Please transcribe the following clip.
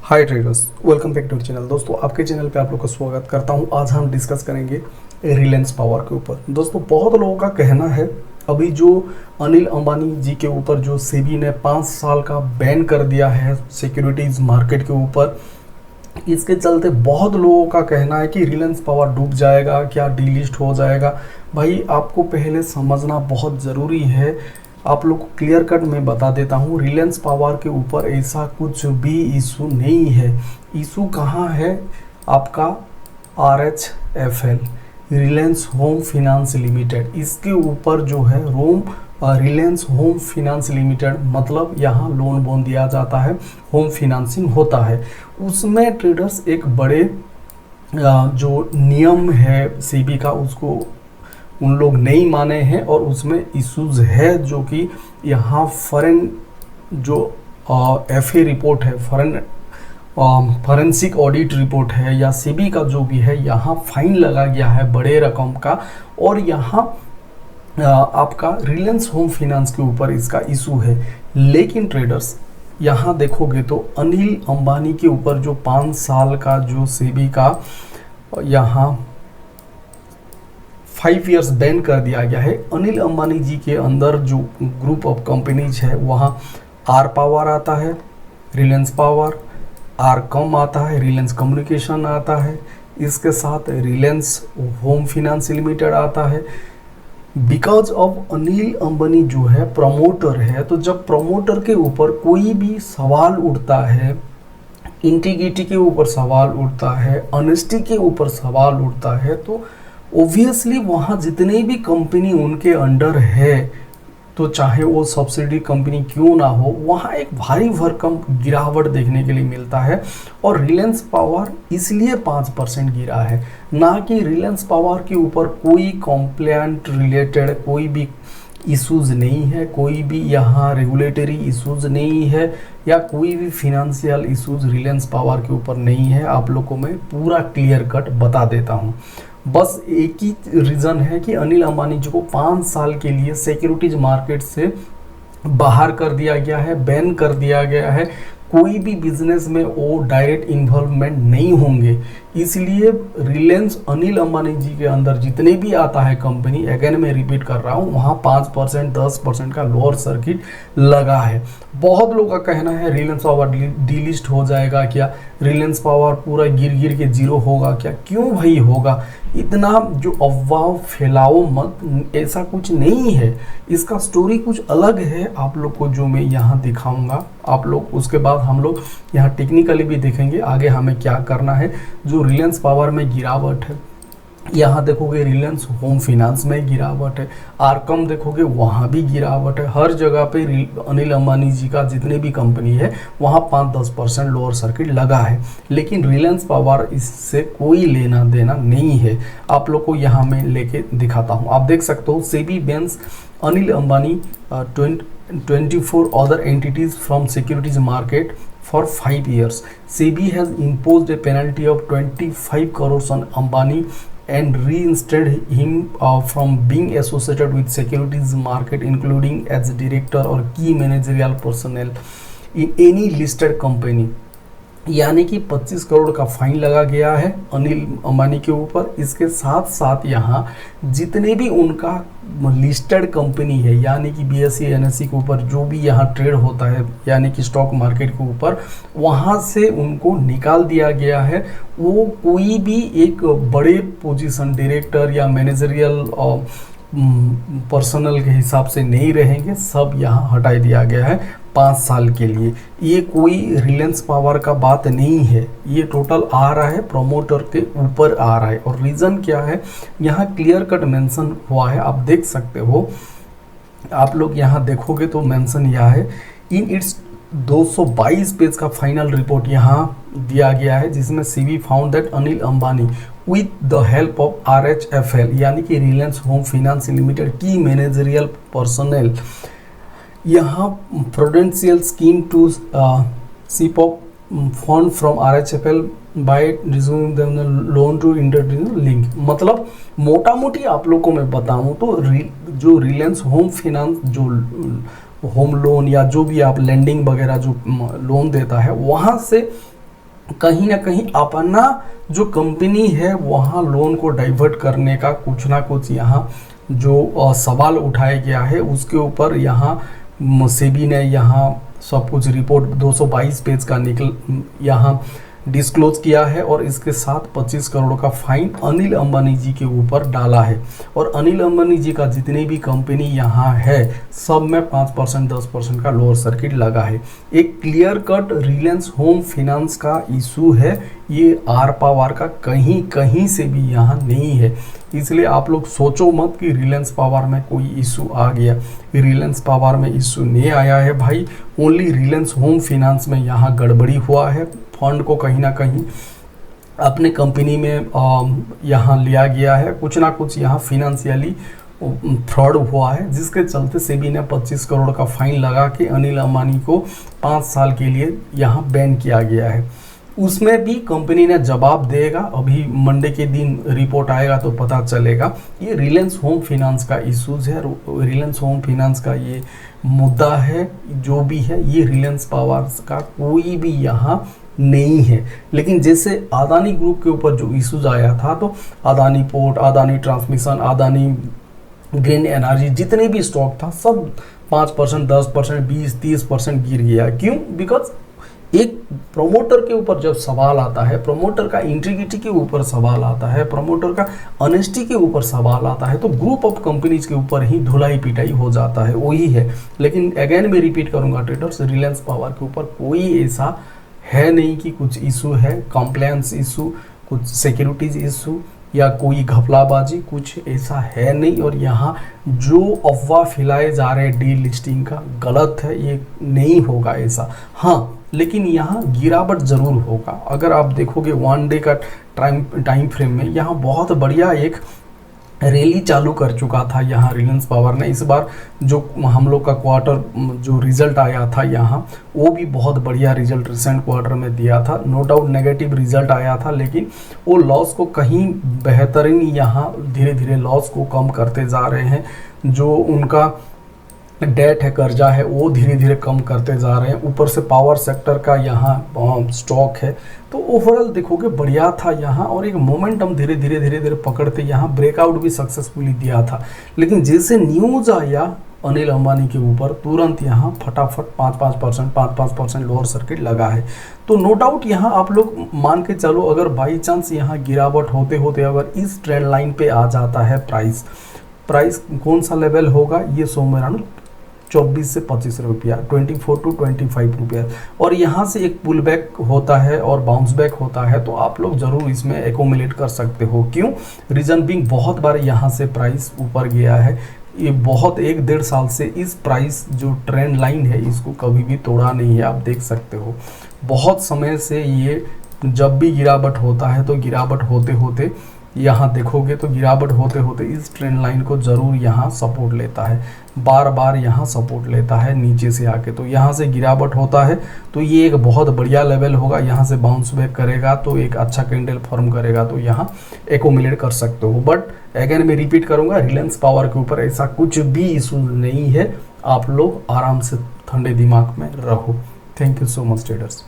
Hi traders, welcome back to channel. दोस्तों, आपके channel पे आप लोग का स्वागत करता हूं। आज हम डिस्कस करेंगे रिलायंस पावर के ऊपर। दोस्तों, बहुत लोगों का कहना है अभी जो अनिल अंबानी जी के ऊपर जो सेबी ने 5 साल का बैन कर दिया है सिक्योरिटीज मार्केट के ऊपर, इसके चलते बहुत लोगों का कहना है कि रिलायंस पावर डूब जाएगा, क्या डीलिस्ट हो जाएगा। भाई, आपको पहले समझना बहुत ज़रूरी है। आप लोग को क्लियर कट मैं बता देता हूँ, रिलायंस पावर के ऊपर ऐसा कुछ भी इशू नहीं है। इशू कहाँ है? आपका RHFL, Reliance Home Finance limited, इसके ऊपर जो है रिलायंस होम फाइनेंस लिमिटेड, मतलब यहाँ लोन वोन दिया जाता है, होम फाइनेंसिंग होता है। उसमें ट्रेडर्स एक बड़े जो नियम है सेबी का, उसको उन लोग नहीं माने हैं और उसमें इश्यूज है, जो कि यहाँ फॉरेन जो FA रिपोर्ट है, फॉरेंसिक ऑडिट रिपोर्ट है या सेबी का जो भी है, यहाँ फाइन लगा गया है बड़े रकम का। और यहाँ आपका रिलायंस होम फाइनेंस के ऊपर इसका इशू है। लेकिन ट्रेडर्स, यहाँ देखोगे तो अनिल अंबानी के ऊपर जो 5 साल का जो सेबी का यहाँ 5 इयर्स बैन कर दिया गया है। अनिल अंबानी जी के अंदर जो ग्रुप ऑफ कंपनीज है, वहाँ आर पावर आता है, रिलायंस पावर, आर कॉम आता है, रिलायंस कम्युनिकेशन आता है, इसके साथ रिलायंस होम फाइनेंस लिमिटेड आता है। बिकॉज ऑफ अनिल अंबानी जो है प्रमोटर है, तो जब प्रमोटर के ऊपर कोई भी सवाल उठता है, इंटीग्रिटी के ऊपर सवाल उठता है, ऑनेस्टी के ऊपर सवाल उठता है, तो ओब्वियसली वहाँ जितने भी कंपनी उनके अंडर है, तो चाहे वो सब्सिडी कंपनी क्यों ना हो, वहाँ एक भारी भरकम गिरावट देखने के लिए मिलता है। और रिलायंस पावर इसलिए 5% गिरा है, ना कि रिलायंस पावर के ऊपर कोई कंप्लेंट रिलेटेड कोई भी इश्यूज नहीं है, कोई भी यहाँ रेगुलेटरी इश्यूज नहीं है, या कोई भी फिनेंशियल इश्यूज रिलायंस पावर के ऊपर नहीं है। आप लोग को मैं पूरा क्लियर कट बता देता हूँ। बस एक ही रीज़न है कि अनिल अंबानी जी को 5 साल के लिए सिक्योरिटीज मार्केट से बाहर कर दिया गया है, बैन कर दिया गया है। कोई भी बिजनेस में वो डायरेक्ट इन्वॉल्वमेंट नहीं होंगे। इसलिए रिलायंस अनिल अंबानी जी के अंदर जितने भी आता है कंपनी, अगेन मैं रिपीट कर रहा हूँ, वहाँ 5% 10% का लोअर सर्किट लगा है। बहुत लोगों का कहना है रिलायंस पावर डीलिस्ट हो जाएगा क्या, रिलायंस पावर पूरा गिर के जीरो होगा क्या। क्यों भाई होगा? इतना जो अफवाह फैलाओ मत, ऐसा कुछ नहीं है। इसका स्टोरी कुछ अलग है, आप लोग को जो मैं यहाँ दिखाऊंगा। आप लोग उसके बाद हम लोग यहाँ टेक्निकली भी देखेंगे आगे हमें क्या करना है। जो रिलायंस पावर में गिरावट है, यहाँ देखोगे रिलायंस होम फाइनेंस में गिरावट है, आरकॉम देखोगे वहाँ भी गिरावट है। हर जगह पे अनिल अंबानी जी का जितने भी कंपनी है, वहाँ 5-10% लोअर सर्किट लगा है। लेकिन रिलायंस पावर इससे कोई लेना देना नहीं है। आप लोग को यहाँ मैं लेके दिखाता हूँ। आप देख सकते हो, SEBI bans Anil Ambani 24 other entities from securities market for 5 years. SEBI has imposed a penalty of 25 crores on Ambani and reinstated him from being associated with securities market, including as director or key managerial personnel in any listed company. यानी कि 25 करोड़ का fine लगा गया है अनिल अंबानी के ऊपर। इसके साथ साथ यहाँ जितने भी उनका लिस्टेड कंपनी है, यानी कि BSE NSE के ऊपर जो भी यहाँ ट्रेड होता है, यानी कि स्टॉक मार्केट के ऊपर, वहाँ से उनको निकाल दिया गया है। वो कोई भी एक बड़े पोजीशन डायरेक्टर या मैनेजरियल पर्सनल के हिसाब से नहीं रहेंगे, सब यहाँ हटा दिया गया है 5 साल के लिए। ये कोई रिलायंस पावर का बात नहीं है, ये टोटल आ रहा है प्रमोटर के ऊपर आ रहा है। और रीज़न क्या है, यहाँ क्लियर कट मेंशन हुआ है, आप देख सकते हो। आप लोग यहाँ देखोगे तो मेंशन यह है, इन इट्स 222 पेज का फाइनल रिपोर्ट यहाँ दिया गया है, जिसमें SEBI found that Anil Ambani with the help of RHFL, यानी कि रिलायंस होम फाइनेंस लिमिटेड की मैनेजरियल पर्सनल, यहाँ prudential scheme to siphon off fund from RHFL by resuming the loan to internal link. मतलब मोटा मोटी आप लोग को मैं बताऊँ तो जो रिलायंस होम फाइनेंस जो होम लोन या जो भी आप लैंडिंग वगैरह जो लोन देता है, वहाँ से कहीं ना कहीं अपना जो कंपनी है वहाँ लोन को डाइवर्ट करने का कुछ ना कुछ यहाँ जो सवाल उठाया गया है उसके ऊपर यहाँ सेबी ने यहाँ सब कुछ रिपोर्ट 222 पेज का यहाँ डिस्क्लोज किया है और इसके साथ 25 करोड़ का फाइन अनिल अंबानी जी के ऊपर डाला है। और अनिल अंबानी जी का जितनी भी कंपनी यहाँ है सब में 5% 10% का लोअर सर्किट लगा है। एक clear cut Reliance Home finance का इशू है, ये आर पावर का कहीं कहीं से भी यहाँ नहीं है। इसलिए आप लोग सोचो मत कि रिलायंस पावर में कोई इशू आ गया, रिलायंस पावर में इशू नहीं आया है भाई। ओनली रिलायंस होम फाइनेंस में यहाँ गड़बड़ी हुआ है, फंड को कहीं ना कहीं अपने कंपनी में यहाँ लिया गया है, कुछ ना कुछ यहाँ फिनेंशियली फ्रॉड हुआ है, जिसके चलते सेबी ने 25 करोड़ का फाइन लगा के अनिल अंबानी को 5 साल के लिए यहाँ बैन किया गया है। उसमें भी कंपनी ने जवाब देगा, अभी मंडे के दिन रिपोर्ट आएगा तो पता चलेगा। ये रिलायंस होम फाइनेंस का इशूज़ है, रिलायंस होम फाइनेंस का ये मुद्दा है जो भी है, ये रिलायंस पावर का कोई भी यहाँ नहीं है। लेकिन जैसे अदानी ग्रुप के ऊपर जो इश्यूज आया था तो Adani port, Adani transmission, Adani green energy, जितने भी स्टॉक था सब 5%, 10%, 20-30% गिर गया। क्यों? बिकॉज एक प्रोमोटर के ऊपर जब सवाल आता है, प्रोमोटर का इंटीग्रिटी के ऊपर सवाल आता है, प्रोमोटर का ऑनेस्टी के ऊपर सवाल आता है, तो ग्रुप ऑफ कंपनीज के ऊपर ही धुलाई पिटाई हो जाता है, वही है। लेकिन अगेन मैं रिपीट करूंगा ट्रेडर्स, रिलायंस पावर के ऊपर कोई ऐसा है नहीं कि कुछ इशू है, कंप्लायंस इशू, कुछ सिक्योरिटीज इशू या कोई घपलाबाजी, कुछ ऐसा है नहीं। और यहाँ जो अफवाह फैलाए जा रहे हैं डी लिस्टिंग का, गलत है, ये नहीं होगा ऐसा। हाँ, लेकिन यहाँ गिरावट ज़रूर होगा। अगर आप देखोगे 1 डे का टाइम फ्रेम में यहाँ बहुत बढ़िया एक रैली चालू कर चुका था यहाँ रिलायंस पावर ने। इस बार जो हम लोग का क्वार्टर जो रिजल्ट आया था यहाँ, वो भी बहुत बढ़िया रिजल्ट रिसेंट क्वार्टर में दिया था। नो डाउट नेगेटिव रिजल्ट आया था, लेकिन वो लॉस को कहीं बेहतरीन यहाँ धीरे धीरे लॉस को कम करते जा रहे हैं। जो उनका डेट है, कर्जा है, वो धीरे धीरे कम करते जा रहे हैं। ऊपर से पावर सेक्टर का यहाँ स्टॉक है, तो ओवरऑल देखोगे बढ़िया था यहाँ। और एक मोमेंटम धीरे धीरे पकड़ते यहाँ ब्रेकआउट भी सक्सेसफुली दिया था। लेकिन जैसे न्यूज़ आया अनिल अंबानी के ऊपर, तुरंत यहाँ फटाफट 5% लोअर सर्किट लगा है। तो नो डाउट यहाँ आप लोग मान के चलो, अगर बाई चांस यहाँ गिरावट होते होते अगर इस ट्रेंड लाइन पे आ जाता है प्राइस कौन सा लेवल होगा ये सोमवार 24 से 25 रुपया, 24 to 25 रुपया। और यहाँ से एक पुल बैक होता है और बाउंस बैक होता है, तो आप लोग ज़रूर इसमें एकोमुलेट कर सकते हो। क्यों? रीज़न बिंग बहुत बार यहाँ से प्राइस ऊपर गया है। ये बहुत 1-1.5 साल से इस प्राइस जो ट्रेंड लाइन है इसको कभी भी तोड़ा नहीं है, आप देख सकते हो। बहुत समय से ये जब भी गिरावट होता है तो गिरावट होते होते यहाँ देखोगे तो गिरावट होते होते इस ट्रेंड लाइन को ज़रूर यहाँ सपोर्ट लेता है, बार बार यहाँ सपोर्ट लेता है नीचे से आके। तो यहाँ से गिरावट होता है तो ये एक बहुत बढ़िया लेवल होगा, यहाँ से बाउंस बैक करेगा तो एक अच्छा कैंडल फॉर्म करेगा, तो यहाँ एकोमुलेट कर सकते हो। बट अगेन मैं रिपीट करूँगा, रिलायंस पावर के ऊपर ऐसा कुछ भी इशू नहीं है, आप लोग आराम से ठंडे दिमाग में रहो। Thank you so much traders.